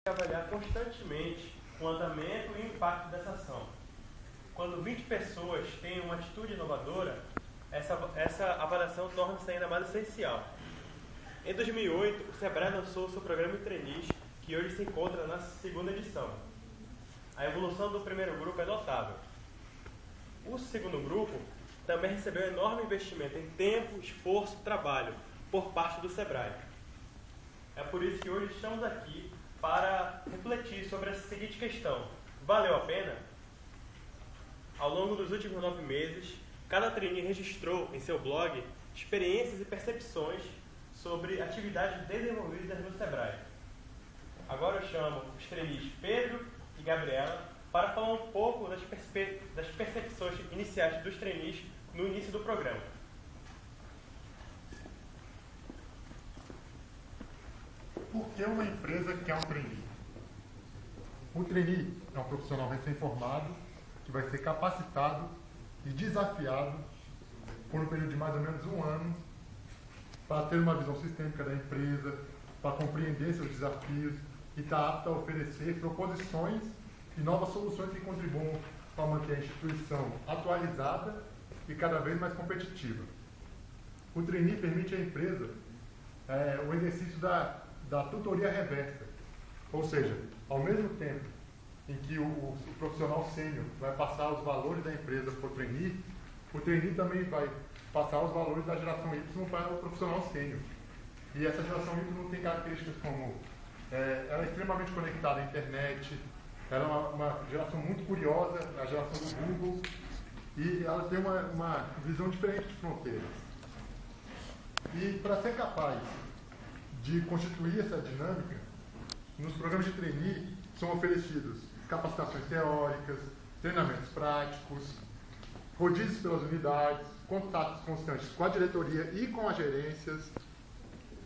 avaliar constantemente o andamento e o impacto dessa ação. Quando 20 pessoas têm uma atitude inovadora, essa avaliação torna-se ainda mais essencial. Em 2008, o Sebrae lançou o seu programa de trainees, que hoje se encontra na segunda edição. A evolução do primeiro grupo é notável. O segundo grupo também recebeu enorme investimento em tempo, esforço e trabalho por parte do Sebrae. É por isso que hoje estamos aqui para refletir sobre essa seguinte questão: valeu a pena? Ao longo dos últimos 9 meses, cada trainee registrou em seu blog experiências e percepções sobre atividades desenvolvidas no Sebrae. Agora eu chamo os trainees Pedro e Gabriela para falar um pouco das percepções iniciais dos trainees no início do programa. Por que uma empresa quer um trainee? O trainee é um profissional recém-formado que vai ser capacitado e desafiado por um período de mais ou menos 1 ano para ter uma visão sistêmica da empresa, para compreender seus desafios e estar apto a oferecer proposições e novas soluções que contribuam para manter a instituição atualizada e cada vez mais competitiva. O trainee permite à empresa o exercício da tutoria reversa, ou seja, ao mesmo tempo em que o profissional sênior vai passar os valores da empresa para o trainee também vai passar os valores da geração Y para o profissional sênior. E essa geração Y tem características como ela é extremamente conectada à internet, ela é uma geração muito curiosa, a geração do Google, e ela tem uma visão diferente de fronteiras. E para ser capaz de constituir essa dinâmica, nos programas de trainee são oferecidos capacitações teóricas, treinamentos práticos, rodízios pelas unidades, contatos constantes com a diretoria e com as gerências,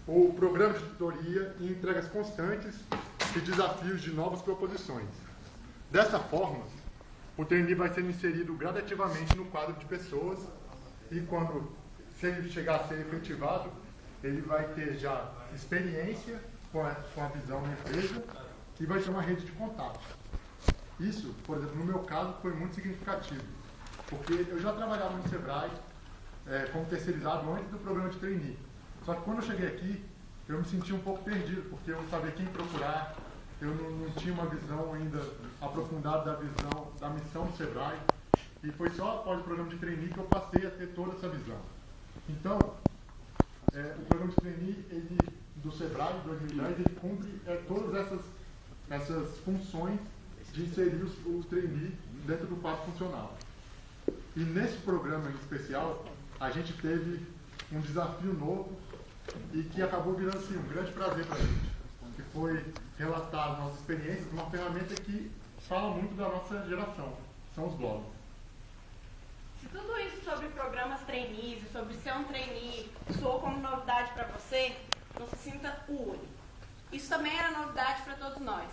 ou programas de tutoria e entregas constantes e desafios de novas proposições. Dessa forma, o trainee vai sendo inserido gradativamente no quadro de pessoas e se ele chegar a ser efetivado, ele vai ter já experiência com a visão da empresa e vai ter uma rede de contatos. Isso, por exemplo, no meu caso, foi muito significativo, porque eu já trabalhava no Sebrae como terceirizado antes do programa de trainee. Só que quando eu cheguei aqui, eu me senti um pouco perdido, porque eu não sabia quem procurar, eu não tinha uma visão ainda aprofundada da missão do Sebrae, e foi só após o programa de trainee que eu passei a ter toda essa visão. Então, o programa de trainee do Sebrae, do 2010, ele cumpre todas essas funções de inserir os trainees dentro do quadro funcional. E nesse programa em especial, a gente teve um desafio novo e que acabou virando assim, um grande prazer para a gente, que foi relatar nossas experiências numa ferramenta que fala muito da nossa geração, são os blogs. Se tudo isso sobre programas trainees e sobre ser um trainee soou como novidade para você, não se sinta único. Isso também era novidade para todos nós,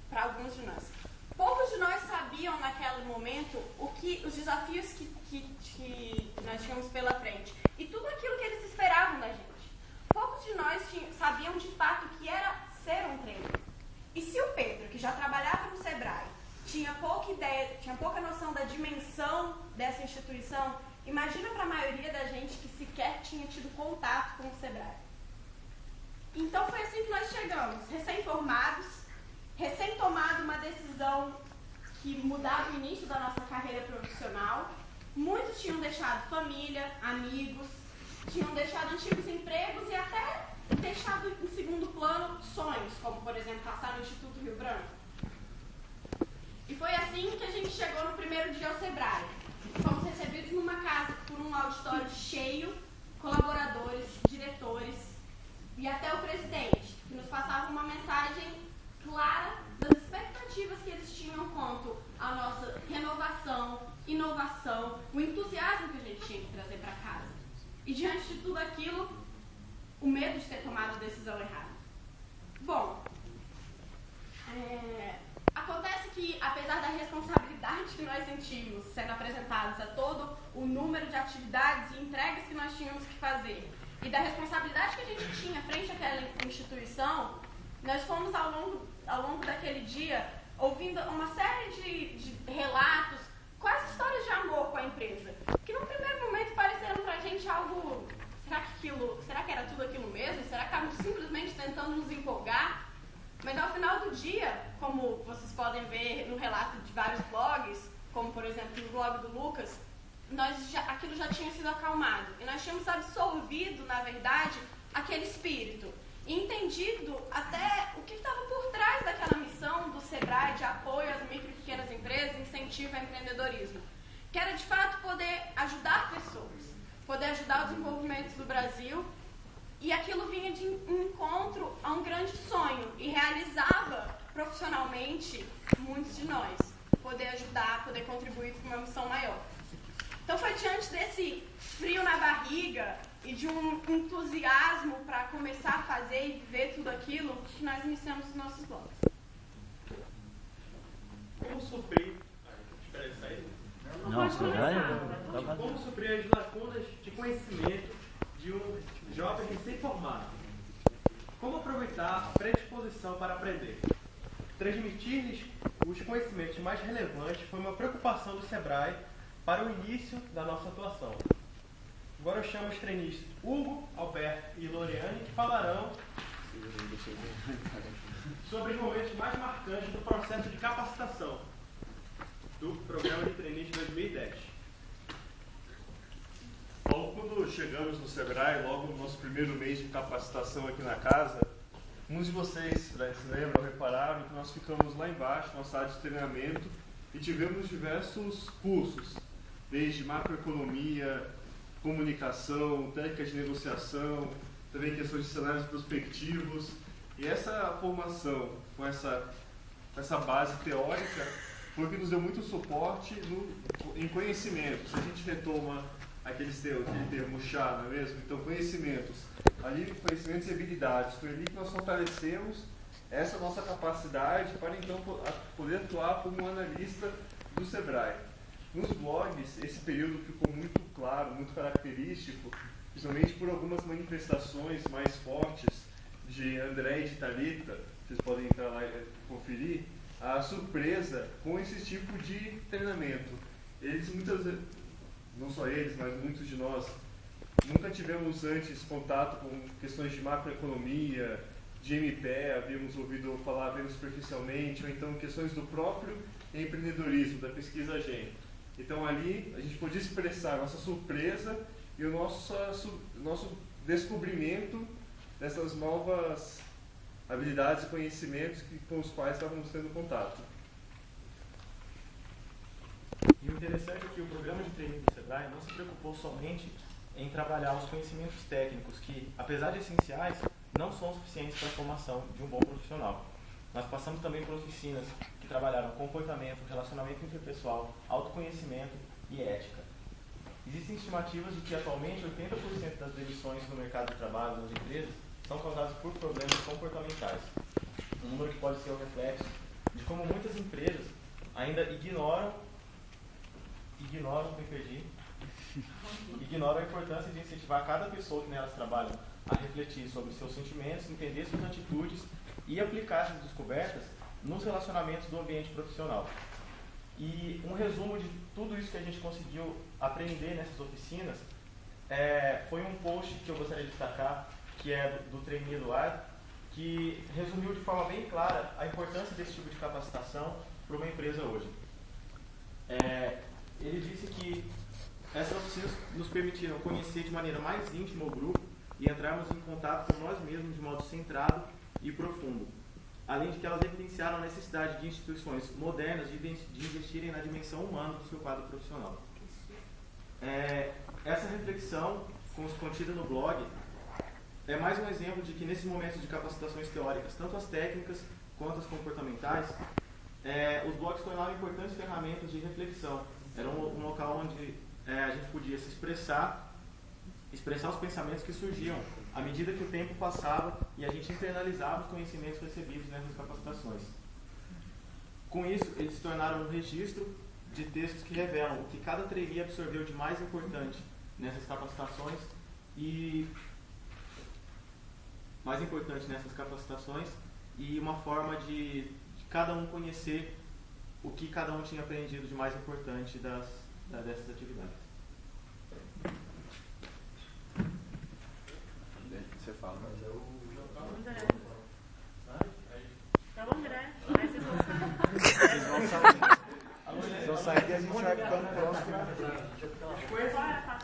para alguns de nós. Poucos de nós sabiam naquele momento os desafios que nós tínhamos pela frente e tudo aquilo que eles esperavam da gente. Poucos de nós sabiam de fato o que era ser um trainee. E se o Pedro, que já trabalhava no Sebrae, tinha pouca ideia, tinha pouca noção da dimensão dessa instituição, imagina para a maioria da gente que sequer tinha tido contato com o Sebrae. Então foi assim que nós chegamos, recém-formados, recém-tomado uma decisão que mudava o início da nossa carreira profissional. Muitos tinham deixado família, amigos, tinham deixado antigos empregos e até deixado em segundo plano sonhos, como por exemplo passar no Instituto Rio Branco. E foi assim que a gente chegou no primeiro dia ao Sebrae. Fomos recebidos numa casa por um auditório cheio, colaboradores, diretores e até o presidente, que nos passava uma mensagem clara das expectativas que eles tinham quanto à nossa renovação, inovação, o entusiasmo que a gente tinha que trazer para casa. E diante de tudo aquilo, o medo de ter tomado a decisão errada. Bom, acontece que, apesar da responsabilidade que nós sentimos sendo apresentados a todo o número de atividades e entregas que nós tínhamos que fazer, e da responsabilidade que a gente tinha frente àquela instituição, nós fomos ao ao longo daquele dia, ouvindo uma série de relatos, quase histórias de amor com a empresa, que num primeiro momento pareceram pra gente algo, será que era tudo aquilo mesmo? Será que estavam simplesmente tentando nos empolgar? Mas ao final do dia, como vocês podem ver no relato de vários blogs, como por exemplo no blog do Lucas, aquilo já tinha sido acalmado. E nós tínhamos absorvido, na verdade, aquele espírito. E entendido até o que estava por trás daquela missão do SEBRAE de apoio às micro e pequenas empresas e incentivo ao empreendedorismo. Que era, de fato, poder ajudar pessoas, poder ajudar o desenvolvimento do Brasil. E aquilo vinha de encontro a um grande sonho e realizava profissionalmente muitos de nós. Poder ajudar, poder contribuir com uma missão maior. Então foi diante desse frio na barriga e de um entusiasmo para começar a fazer e viver tudo aquilo que nós iniciamos os nossos blogs. Como suprir... Espera aí, sair? Como suprir as lacunas de conhecimento de um jovem recém-formado? Como aproveitar a predisposição para aprender? Transmitir-lhes os conhecimentos mais relevantes foi uma preocupação do SEBRAE para o início da nossa atuação. Agora eu chamo os trainees Hugo, Alberto e Loriane, que falarão sobre os momentos mais marcantes do processo de capacitação do Programa de Trainees 2010. Bom, quando chegamos no SEBRAE, logo no nosso primeiro mês de capacitação aqui na casa, muitos de vocês se lembram, repararam que nós ficamos lá embaixo, na sala de treinamento, e tivemos diversos cursos, desde macroeconomia, comunicação, técnicas de negociação, também questões de cenários prospectivos. E essa formação, com essa base teórica, foi o que nos deu muito suporte em conhecimentos. A gente retoma aquele termo chá, não é mesmo? Então, conhecimentos. Ali, conhecimentos e habilidades. Foi ali que nós fortalecemos essa nossa capacidade para, então, poder atuar como analista do SEBRAE. Nos blogs, esse período ficou muito claro, muito característico, principalmente por algumas manifestações mais fortes de André e de Thalita, vocês podem entrar lá e conferir, a surpresa com esse tipo de treinamento. Eles muitas vezes, não só eles, mas muitos de nós, nunca tivemos antes contato com questões de macroeconomia, de MPE, havíamos ouvido falar apenas superficialmente, ou então questões do próprio empreendedorismo, da pesquisa GEM. Então ali a gente podia expressar nossa surpresa e o nosso descobrimento dessas novas habilidades e conhecimentos com os quais estávamos tendo contato. E o interessante é que o programa de treino do SEBRAE não se preocupou somente em trabalhar os conhecimentos técnicos que, apesar de essenciais, não são suficientes para a formação de um bom profissional. Nós passamos também por oficinas que trabalharam comportamento, relacionamento interpessoal, autoconhecimento e ética. Existem estimativas de que atualmente 80% das demissões no mercado de trabalho nas empresas são causadas por problemas comportamentais. Um número que pode ser o reflexo de como muitas empresas ainda ignoram a importância de incentivar cada pessoa que nelas trabalha a refletir sobre seus sentimentos, entender suas atitudes e aplicar essas descobertas nos relacionamentos do ambiente profissional. E um resumo de tudo isso que a gente conseguiu aprender nessas oficinas foi um post que eu gostaria de destacar, que é do trainee Eduardo, que resumiu de forma bem clara a importância desse tipo de capacitação para uma empresa hoje. Ele disse que essas oficinas nos permitiram conhecer de maneira mais íntima o grupo e entrarmos em contato com nós mesmos de modo centrado e profundo, além de que elas evidenciaram a necessidade de instituições modernas de investirem na dimensão humana do seu quadro profissional. Essa reflexão, contida no blog, é mais um exemplo de que nesses momentos de capacitações teóricas, tanto as técnicas quanto as comportamentais, os blogs tornaram importantes ferramentas de reflexão. Era um local onde a gente podia se expressar os pensamentos que surgiam à medida que o tempo passava e a gente internalizava os conhecimentos recebidos nessas capacitações. Com isso, eles se tornaram um registro de textos que revelam o que cada trainee absorveu de mais importante nessas capacitações e e uma forma de cada um conhecer o que cada um tinha aprendido de mais importante dessas atividades. Você fala. É o André. Aí vocês vão Vocês vão sair e a gente vai ficando próximo.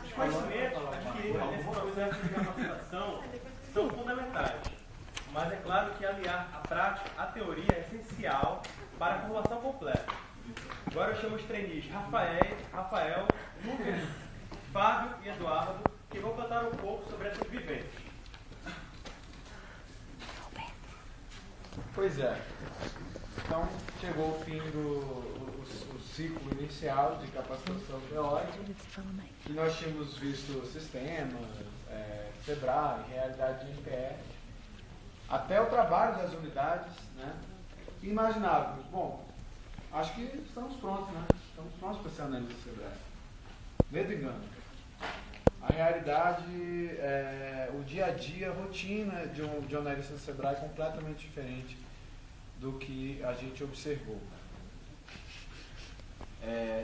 Os conhecimentos adquiridos nesse processo de capacitação são fundamentais, mas é claro que aliar a prática à teoria é essencial para a formação completa. Agora eu chamo os trainees Rafael, Lucas, Fábio e Eduardo, que vão contar um pouco sobre essas vivências. Pois é. Então, chegou o fim do ciclo inicial de capacitação teórica. E nós tínhamos visto sistemas, SEBRAE, realidade de NPR, até o trabalho das unidades, né? E imaginávamos, bom, acho que estamos prontos, né? Estamos prontos para ser analista do SEBRAE. Medo e engano. A realidade, o dia a dia, a rotina de um analista do SEBRAE é completamente diferente do que a gente observou.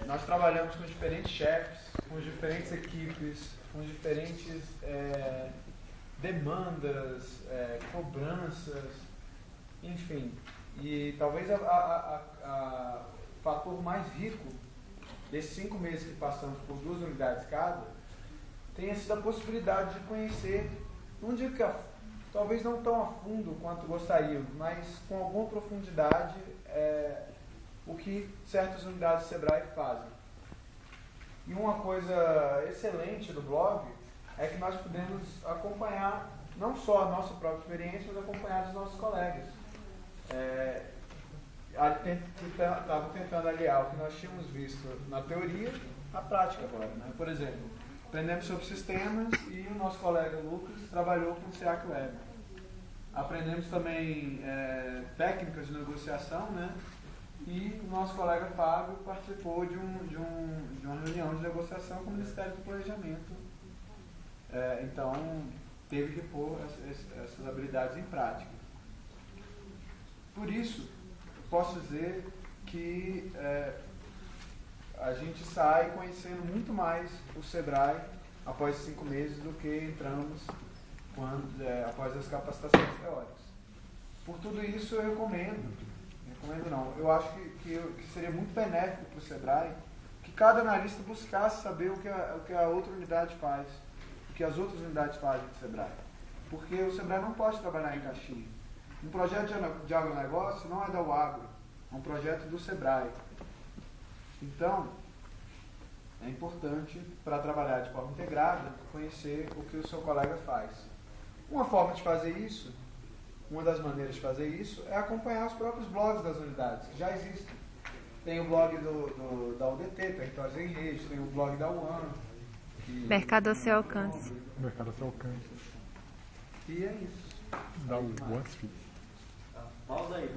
Nós trabalhamos com diferentes chefes, com diferentes equipes, com diferentes demandas, cobranças, enfim. E talvez o fator mais rico desses 5 meses que passamos por 2 unidades cada tenha sido a possibilidade de conhecer, não digo que talvez não tão a fundo quanto gostaríamos, mas com alguma profundidade o que certas unidades do SEBRAE fazem. E uma coisa excelente do blog é que nós podemos acompanhar não só a nossa própria experiência, mas acompanhar dos nossos colegas. Estava tentando aliar o que nós tínhamos visto na teoria à prática agora, né? Por exemplo, aprendemos sobre sistemas e o nosso colega Lucas trabalhou com o SEAC Web. Aprendemos também técnicas de negociação, né? E o nosso colega Fábio participou de uma reunião de negociação com o Ministério do Planejamento. Então, teve que pôr essas habilidades em prática. Por isso, posso dizer que a gente sai conhecendo muito mais o SEBRAE após 5 meses do que entramos após as capacitações teóricas. Por tudo isso, eu recomendo não, eu acho que seria muito benéfico para o SEBRAE que cada analista buscasse saber o que a outra unidade faz, o que as outras unidades fazem do SEBRAE. Porque o SEBRAE não pode trabalhar em caixinha. Um projeto de agronegócio não é da UAGRO, é um projeto do SEBRAE. Então, é importante, para trabalhar de forma integrada, conhecer o que o seu colega faz. Uma forma de fazer isso, uma das maneiras de fazer isso, é acompanhar os próprios blogs das unidades, que já existem. Tem o blog da UDT, Territórios em Rede, tem o blog da UAM. Mercado ao seu alcance. Mercado ao seu alcance. E é isso. Da UAM. Pausa aí.